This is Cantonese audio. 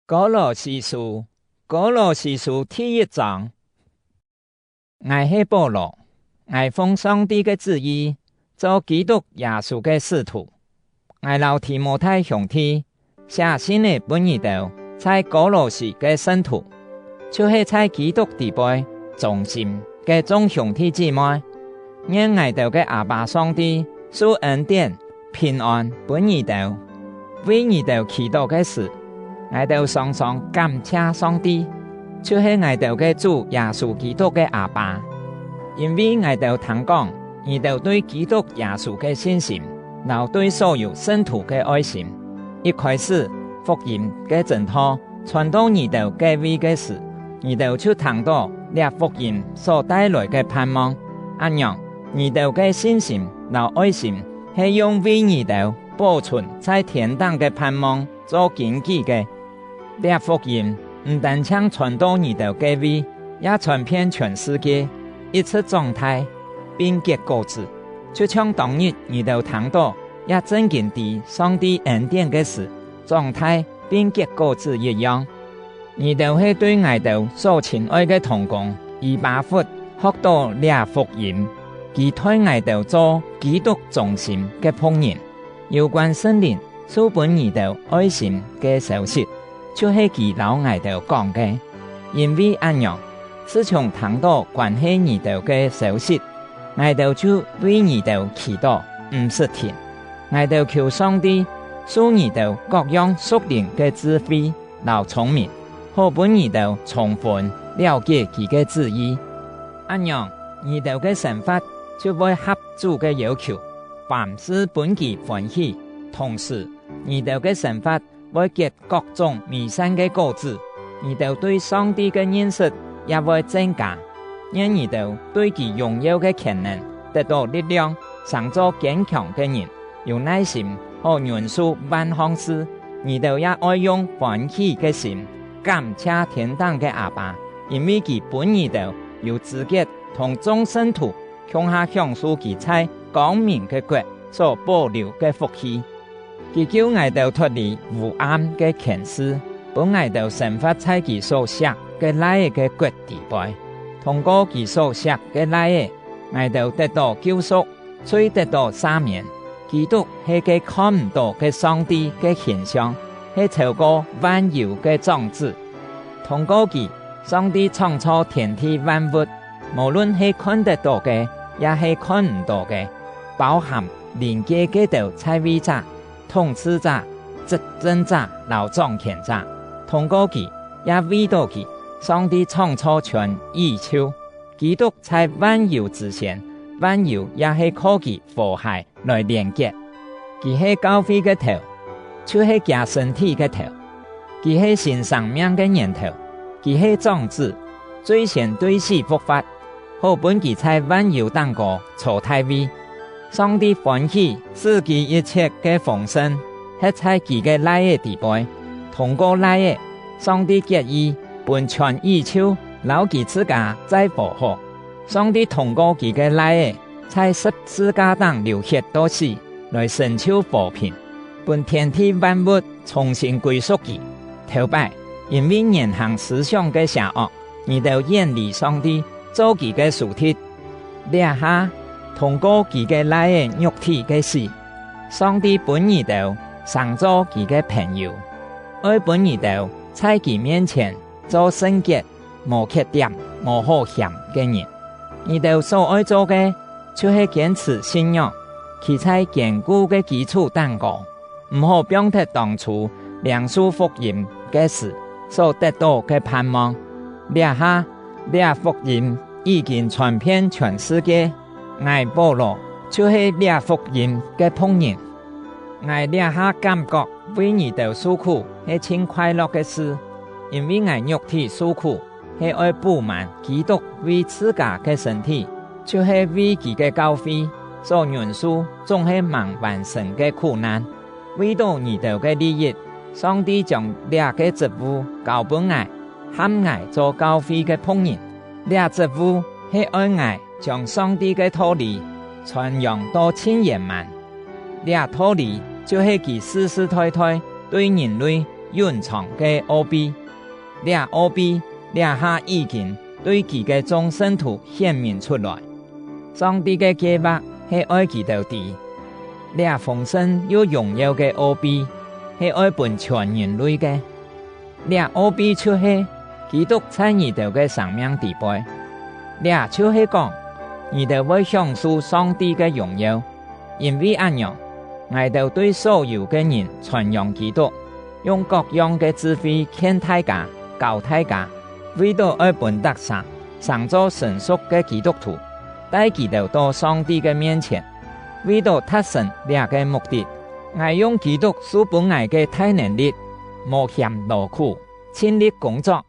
歌羅西書，歌羅西書第1章。我是保羅，我奉上帝的旨意，做基督耶穌的使徒。我老提摩太兄弟寫信的本兒道，在歌羅西的聖徒，就是在基督地位中心的眾兄弟姊妹，願我哋嘅阿爸上帝賜恩典平安本兒道，為兒道祈禱嘅事。我哋常常感謝上帝，就是我哋嘅主耶穌基督嘅阿爸，因為我哋聽講，我哋對基督耶穌嘅信心，然後對所有聖徒嘅愛心，一開始福音嘅正統傳到我哋嘅位嘅時，我哋就聽到呢福音所帶來嘅盼望，咁樣我哋嘅信心然後愛心係用為我哋保存在天堂嘅盼望做根基嘅。呢福音唔單將傳到你哋嘅位，也傳遍全世界，一切狀態並結果子，就像當日你哋聽到也真見地上帝恩典嘅事，狀態並結果子一樣。你哋係對我哋所親愛嘅同工以巴弗學到呢福音，佢推我哋做基督中心嘅僕人，有關聖靈所本你哋愛心嘅消息。就是佢老我哋講嘅，因為咁樣，自從聽到關係你哋嘅消息，我哋就為你哋祈禱，唔失停。我哋求上帝賜你哋各樣屬靈嘅智慧、和聰明，好本你哋充分了解佢嘅旨意。咁樣，你哋嘅生活就會合主嘅要求，凡事本其歡喜，同時你哋嘅生活會結各種美善嘅果子，你哋對上帝嘅認識也會增加，讓你哋對其榮耀嘅權能得到力量，成做堅強嘅人，有耐心和忍受萬項事。你哋也愛用歡喜嘅心感謝天堂嘅阿爸，因為佢本你哋有資格同眾聖徒共下享受其在光明嘅國所保留嘅福氣。佢叫我哋脫離黑暗嘅權勢，本我哋生活在佢所寫嘅禮嘅國地位，通過佢所寫嘅禮，我哋得到救贖，所以得到赦免。基督係佢看唔到嘅上帝嘅形象，係超過萬有嘅種子。通過佢，上帝創造天地萬物，無論係看得到嘅，也係看唔到嘅，包含連接嘅道在位者、統治者、執政者、勞掌權者，通過佢也為到佢，上帝創造全宇宙。基督在萬有之前，萬有也係靠佢和諧來連結。佢係教會嘅頭，就是假身體嘅頭；佢係新生命嘅源頭，佢係種子，最先對死復活，好本佢在萬有當中坐大位。上帝歡喜使佢一切嘅豐盛，係在佢嘅禮嘅地位。通過禮，上帝決意本全宇宙，留佢自家在保護。上帝通過佢嘅禮，在十字架上流血到死，來成就和平，本天地萬物重新歸屬佢。頭擺，因為言行思想嘅邪惡，你就遠離上帝，做佢嘅屬體。兩下。通過佢嘅禮嘅肉體嘅死，上帝本兒道生做佢嘅朋友，愛本兒道在佢面前做聖潔、無缺點、無好嫌嘅人。兒道所愛做嘅，就是堅持信仰，佢在堅固嘅基礎當中，唔好變得當初梁樹福音嘅事所得到嘅盼望。兩下，福音已經傳遍全世界。我保羅就是呢福音嘅僕人，我呢下感覺為你哋受苦係真快樂嘅事，因為我肉體受苦係愛補滿基督為自家嘅身體，就是為佢嘅教會所忍受總係萬萬神嘅苦難，為到你哋嘅利益，上帝將呢個職務交俾我，喊我做教會嘅僕人，呢職務係愛我。將上帝嘅道理傳揚到千萬人，呢道理就是佢世世代代對人類隱藏嘅奧秘。倆奧秘倆下已經對其嘅眾聖徒顯明出來。上帝嘅計劃係愛佢哋知，倆豐盛又榮耀嘅奧秘係愛伴全人類嘅。倆奧秘就是基督在你哋嘅生命地位。倆就是講，你哋會享受上帝嘅榮耀，因為咁樣，我哋對所有嘅人傳揚基督，用各樣嘅智慧勸大家、教大家，為到愛本得勝，成做成熟嘅基督徒，帶佢哋到上帝嘅面前，為到達成倆嘅目的，我用基督所本來嘅大能力，冒險勞苦，盡力工作。